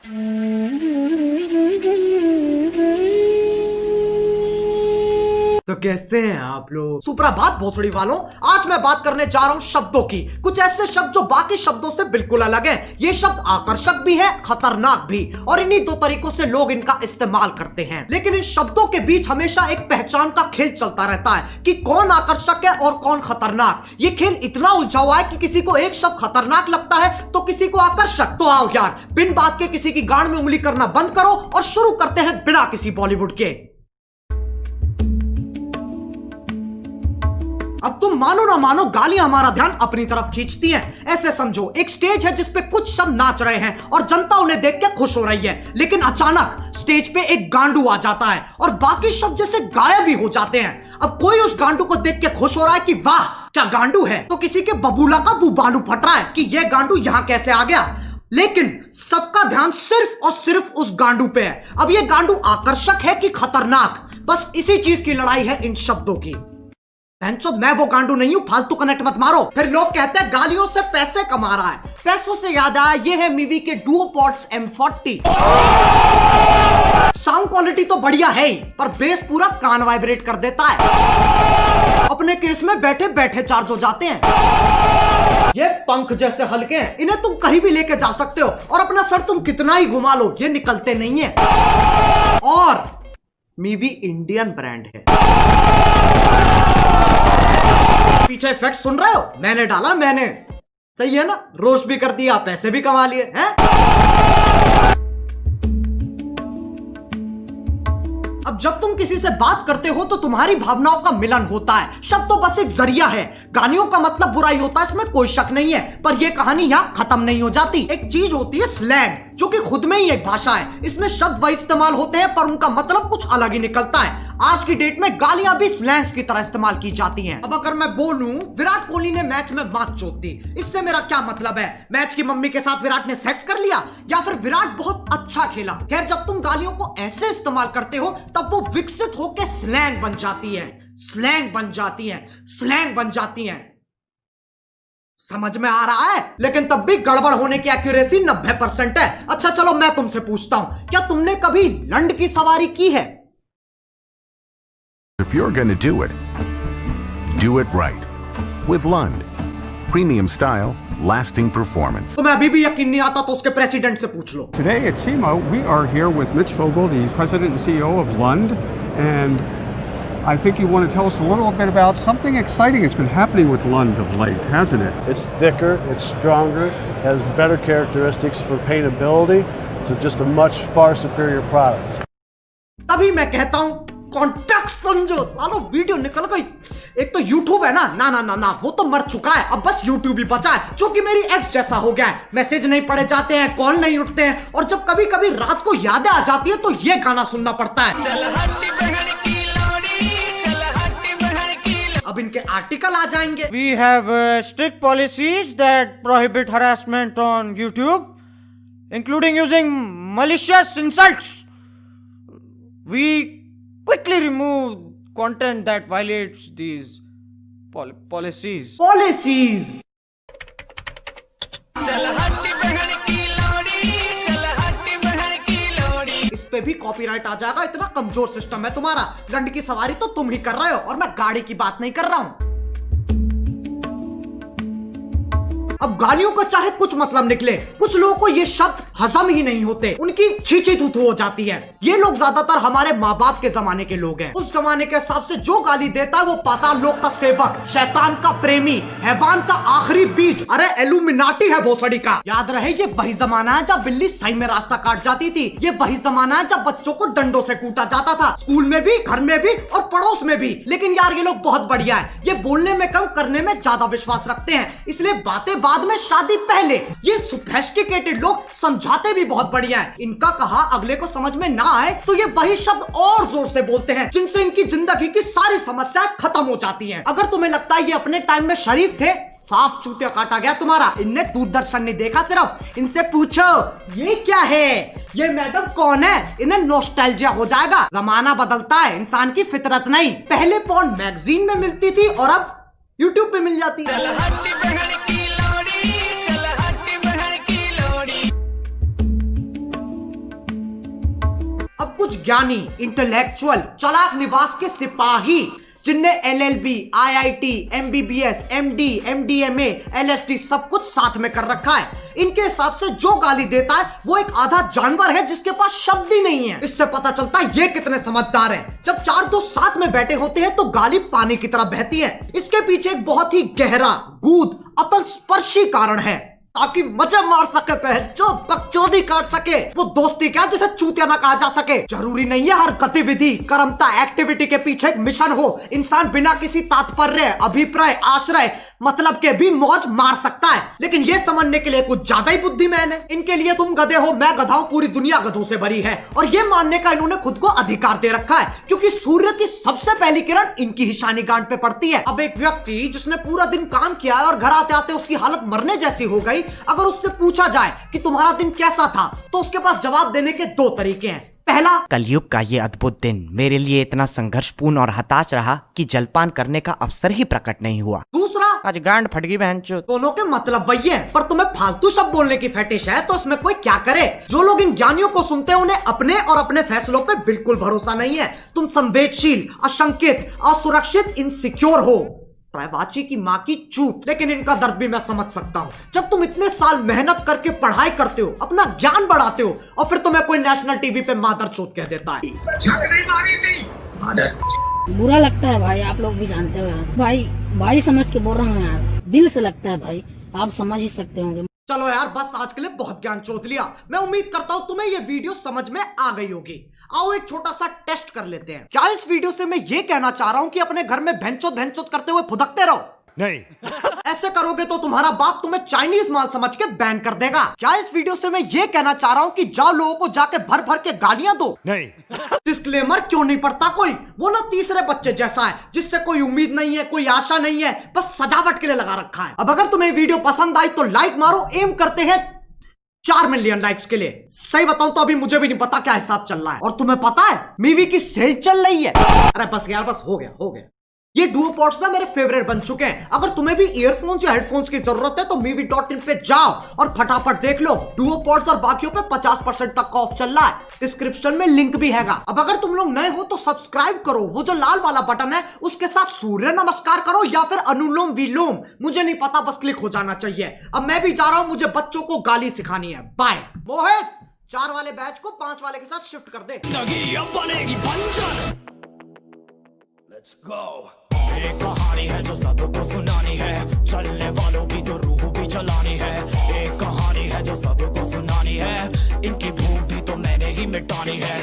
तो कैसे हैं आप लोग? सुप्रभात भोसड़ी वालों, आज मैं बात करने जा रहा हूं शब्दों की। कुछ ऐसे शब्द जो बाकी शब्दों से बिल्कुल अलग हैं। ये शब्द आकर्षक भी है, खतरनाक भी, और इन्हीं दो तरीकों से लोग इनका इस्तेमाल करते हैं। लेकिन इन शब्दों के बीच हमेशा एक पहचान का खेल चलता रहता है कि कौन आकर्षक है और कौन खतरनाक। ये खेल इतना उलझा हुआ है कि किसी को एक शब्द खतरनाक लगता है तो किसी को आकर्षक। तो आओ यार, बिन बात के किसी की गांड में उंगली करना बंद करो और शुरू करते हैं बिना किसी बॉलीवुड के। अब तुम मानो ना मानो, गालियां हमारा ध्यान अपनी तरफ खींचती हैं। ऐसे समझो, एक स्टेज है जिसपे कुछ शब्द नाच रहे हैं और जनता उन्हें देख के खुश हो रही है, लेकिन अचानक स्टेज पे एक गांडू आ जाता है और बाकी शब्द जैसे गायब ही हो जाते हैं। अब कोई उस गांडू को देख के खुश हो रहा है कि वाह क्या गांडू है, तो किसी के बबूला का बुबालू फट रहा है कि यह गांडू यहां कैसे आ गया। लेकिन सबका ध्यान सिर्फ और सिर्फ उस गांडू पे है। अब यह गांडू आकर्षक है कि खतरनाक, बस इसी चीज की लड़ाई है इन शब्दों की। मैं वो गांडू नहीं हूं, फालतू कनेक्ट मत मारो। फिर लोग कहते हैं गालियों से पैसे कमा रहा है। पैसों से याद आया, ये है मीवी के डुओपॉड्स M40। साउंड क्वालिटी तो बढ़िया है ही, पर बेस पूरा कान वाइब्रेट कर देता है। अपने केस में बैठे बैठे चार्ज हो जाते हैं। ये पंख जैसे हल्के हैं, इन्हें तुम कहीं भी लेके जा सकते हो और अपना सर तुम कितना ही घुमा लो, ये निकलते नहीं है। और मीवी इंडियन ब्रांड है। पीछे इफेक्ट सुन रहे हो? मैंने डाला, मैंने। सही है ना? रोस्ट भी कर दिया, पैसे भी कमा लिए हैं। अब जब तुम किसी से बात करते हो तो तुम्हारी भावनाओं का मिलन होता है। शब्द तो बस एक जरिया है। गालियों का मतलब बुराई होता है, इसमें कोई शक नहीं है, पर यह कहानी यहां खत्म नहीं हो जाती। एक चीज होती है स्लैंग, जो कि खुद में ही एक भाषा है। इसमें शब्द वही इस्तेमाल होते हैं पर उनका मतलब कुछ अलग ही निकलता है। आज की डेट में गालियां भी स्लैंग्स की तरह इस्तेमाल की जाती हैं। अब अगर मैं बोलूं विराट कोहली ने मैच में मात चोद दी, इससे मेरा क्या मतलब है? मैच की मम्मी के साथ विराट ने सेक्स कर लिया या फिर विराट बहुत अच्छा खेला? खैर, जब तुम गालियों को ऐसे इस्तेमाल करते हो तब वो विकसित होकर स्लैंग बन जाती है, स्लैंग बन जाती है, स्लैंग बन जाती है। समझ में आ रहा है? लेकिन तब भी गड़बड़ होने की एक्यूरेसी 90% है। अच्छा चलो, मैं तुमसे पूछता हूं, क्या तुमने कभी लंड की सवारी की है? If you're going to do it right. With Lund. Premium style, lasting performance. तुम्हें अभी भी यकीन नहीं आता तो उसके प्रेसिडेंट से पूछ लो। Today at SEMA, we are here with Mitch Vogel, the president and CEO of Lund, and I think you want to tell us a little bit about something exciting that's been happening with Lund of late, hasn't it? It's thicker, it's stronger, has better characteristics for paintability. It's just a much far superior product. तभी मैं कहता हूं context समझो। सालो video निकल गई। एक तो YouTube है ना, ना ना ना ना, वो तो मर चुका है। अब बस YouTube ही बचा है, जो कि मेरी एक्स जैसा हो गया है। मैसेज नहीं पढ़े जाते हैं, कॉल नहीं उठते हैं, और जब कभी कभी रात को यादें आ जाती है तो ये गाना सुनना पड़ता है। अब इनके आर्टिकल आ जाएंगे। We have strict policies that prohibit harassment on YouTube, including using malicious insults. We quickly remove content that violates these policies. Policies. इस पे भी कॉपीराइट आ जाएगा, इतना कमजोर सिस्टम है तुम्हारा। लंड की सवारी तो तुम ही कर रहे हो और मैं गाड़ी की बात नहीं कर रहा हूं। अब गालियों का चाहे कुछ मतलब निकले, कुछ लोगों को ये शब्द हजम ही नहीं होते, उनकी छींची थूथू हो जाती है। ये लोग ज्यादातर हमारे माँ बाप के जमाने के लोग हैं। उस जमाने के हिसाब से जो गाली देता है वो पाताल लोक का सेवक, शैतान का प्रेमी, हैवान का आखिरी बीज, अरे एलुमिनाटी है भोसड़ी का। याद रहे, ये वही जमाना है जब बिल्ली सही में रास्ता काट जाती थी। ये वही जमाना है जब बच्चों को डंडों से कूटा जाता था, स्कूल में भी, घर में भी और पड़ोस में भी। लेकिन यार ये लोग बहुत बढ़िया है, ये बोलने में कम करने में ज्यादा विश्वास रखते हैं, इसलिए बातें बाद में शादी पहले। ये सोफिस्टिकेटेड लोग समझाते भी बहुत बढ़िया है। इनका कहा अगले को समझ में ना आए तो ये वही शब्द और जोर से बोलते हैं जिनसे इनकी जिंदगी की सारी समस्याएं खत्म हो जाती हैं। अगर तुम्हें लगता है ये अपने टाइम में शरीफ थे, साफ चूतिया काटा गया तुम्हारा। इनने दूरदर्शन नहीं देखा सिर्फ। इनसे पूछो ये क्या है, ये मैडम कौन है, इन्हें नॉस्टैल्जिया हो जाएगा। जमाना बदलता है, इंसान की फितरत नहीं। पहले पॉर्न मैगजीन में मिलती थी और अब यूट्यूब पे मिल जाती है। ज्ञानी, इंटेलेक्चुअल, चालाक निवास के सिपाही जिनने LLB, IIT, MBBS, MD, MDMA, LSD सब कुछ साथ में कर रखा है, इनके हिसाब से जो गाली देता है वो एक आधा जानवर है जिसके पास शब्द ही नहीं है। इससे पता चलता है ये कितने समझदार हैं। जब चार दोस्त साथ में बैठे होते हैं तो गाली पानी की तरह बहती है। इसके पीछे एक बहुत ही गहरा, गूढ़, अतल स्पर्शी कारण है, ताकि मजे मार सके, जो बकचोदी काट सके। वो दोस्ती क्या जिसे चूतिया ना कहा जा सके। जरूरी नहीं है हर गतिविधि, कर्मता, एक्टिविटी के पीछे एक मिशन हो। इंसान बिना किसी तात्पर्य, अभिप्राय, आश्रय, मतलब के भी मौज मार सकता है, लेकिन ये समझने के लिए कुछ ज्यादा ही बुद्धिमान है। इनके लिए तुम गधे हो, मैं गधा हूं, पूरी दुनिया गधों से भरी है, और ये मानने का इन्होंने खुद को अधिकार दे रखा है क्योंकि सूर्य की सबसे पहली किरण इनकी ही शानी गांठ पे पड़ती है। अब एक व्यक्ति जिसने पूरा दिन काम किया है और घर आते आते उसकी हालत मरने जैसी हो गई, अगर उससे पूछा जाए कि तुम्हारा दिन कैसा था, तो उसके पास जवाब देने के दो तरीके हैं। पहला, कलयुग का ये अद्भुत दिन मेरे लिए इतना संघर्षपूर्ण और हताश रहा कि जलपान करने का अवसर ही प्रकट नहीं हुआ। दूसरा, आज गांड फट गई बहनचोद। दोनों के मतलब वही है, पर तुम्हें फालतू शब्द बोलने की फेटिश है तो उसमें कोई क्या करे। जो लोग इन ज्ञानियों को सुनते हैं उन्हें अपने और अपने फैसलों पे बिल्कुल भरोसा नहीं है। तुम संवेदनशील, अशंकित, असुरक्षित, इनसिक्योर हो। प्रायवाची की माँ की चूत। लेकिन इनका दर्द भी मैं समझ सकता हूँ। जब तुम इतने साल मेहनत करके पढ़ाई करते हो, अपना ज्ञान बढ़ाते हो, और फिर तुम्हें कोई नेशनल टीवी पे मादर चोत कह देता है। बुरा लगता है भाई, आप लोग भी जानते हो यार। भाई समझ के बोल रहा हूँ यार, दिल से लगता है भाई, आप समझ ही सकते होंगे। चलो यार, बस आज के लिए बहुत ज्ञान चोद लिया। मैं उम्मीद करता हूँ तुम्हें ये वीडियो समझ में आ गई होगी। आओ एक छोटा सा टेस्ट कर लेते हैं। क्या इस वीडियो से मैं ये कहना चाह रहा हूँ कि अपने घर में भैंचोद करते हुए फुदकते रहो? नहीं। ऐसे करोगे तो तुम्हारा बाप तुम्हें चाइनीज माल समझ के बैन कर देगा। क्या इस वीडियो से मैं ये कहना चाह रहा हूँ कि जाओ लोगों को जाके भर भर के गालियां दो? नहीं। डिस्क्लेमर क्यों नहीं पढ़ता कोई? वो ना तीसरे बच्चे जैसा है जिससे कोई उम्मीद नहीं है, कोई आशा नहीं है, बस सजावट के लिए लगा रखा है। अब अगर तुम्हें वीडियो पसंद आई तो लाइक मारो। एम करते हैं 4 मिलियन लाइक्स के लिए। सही बताऊं तो अभी मुझे भी नहीं पता क्या हिसाब चल रहा है। और तुम्हें पता है मीवी की सेल चल रही है। अरे बस यार, बस हो गया। ये डुओ पॉड्स ना मेरे फेवरेट बन चुके हैं। अगर तुम्हें भी ईयरफोन्स या हेडफोन्स की जरूरत है तो मीवी.in पे जाओ और फटाफट देख लो। डुओ पॉड्स और बाकियों पे 50% तक का ऑफ चल रहा है। डिस्क्रिप्शन में लिंक भी हैगा। अब अगर तुम लोग नए हो तो सब्सक्राइब करो, वो जो लाल वाला बटन है उसके साथ सूर्य नमस्कार करो या फिर अनुलोम विलोम, मुझे नहीं पता, बस क्लिक हो जाना चाहिए। अब मैं भी जा रहा हूं, मुझे बच्चों को गाली सिखानी है। बाय। मोहित, 4 वाले बैच को 5 वाले के साथ शिफ्ट कर दे। Let's go. एक कहानी है जो सबको सुनानी है, चलने वालों की तो रूह भी जलानी है। एक कहानी है जो सबको सुनानी है, इनकी भूख भी तो मैंने ही मिटानी है।